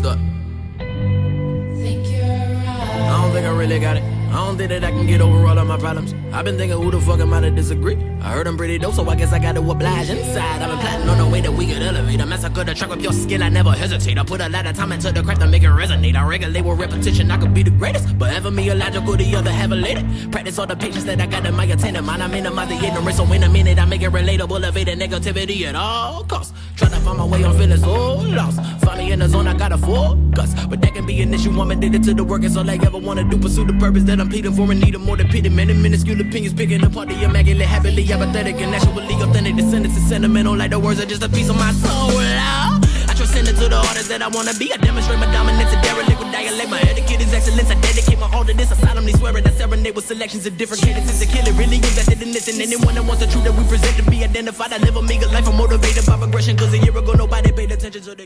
Start. I don't think I really got it. I don't think that I can get over all of my problems. I've been thinking, who the fuck am I to disagree? I heard I'm pretty dope, so I guess I gotta oblige inside. I've been plotting on the way that we could elevate. I massacre the track with your skill, I never hesitate. I put a lot of time into the craft to make it resonate. I regulate with repetition, I could be the greatest. But ever me illogical, the other have elated. Practice all the patience that I got in my attendant mind. I minimize the ignorance, so in a minute I make it relatable. Evade the negativity at all costs. Try to find my way, I'm feeling so lost. Find me in the zone, I gotta focus. But that can be an issue, I'm addicted to the work. It's all I ever wanna do, pursue the purpose that I'm pleading for and need more than pity. Many minuscule opinions picking apart the immaculate, happily apathetic and naturally authentic. The sentence is sentimental, like the words are just a piece of my soul. I transcend it to the artist that I wanna be. I demonstrate my dominance and derelict with dialect. My etiquette is excellence. I dedicate my all to this. I solemnly swear it. I serenade with selections of different cadences to kill it. Really invested in this, and anyone that wants the truth that we present to be identified. I live a meager life. I'm motivated by progression, cause a year ago nobody paid attention to the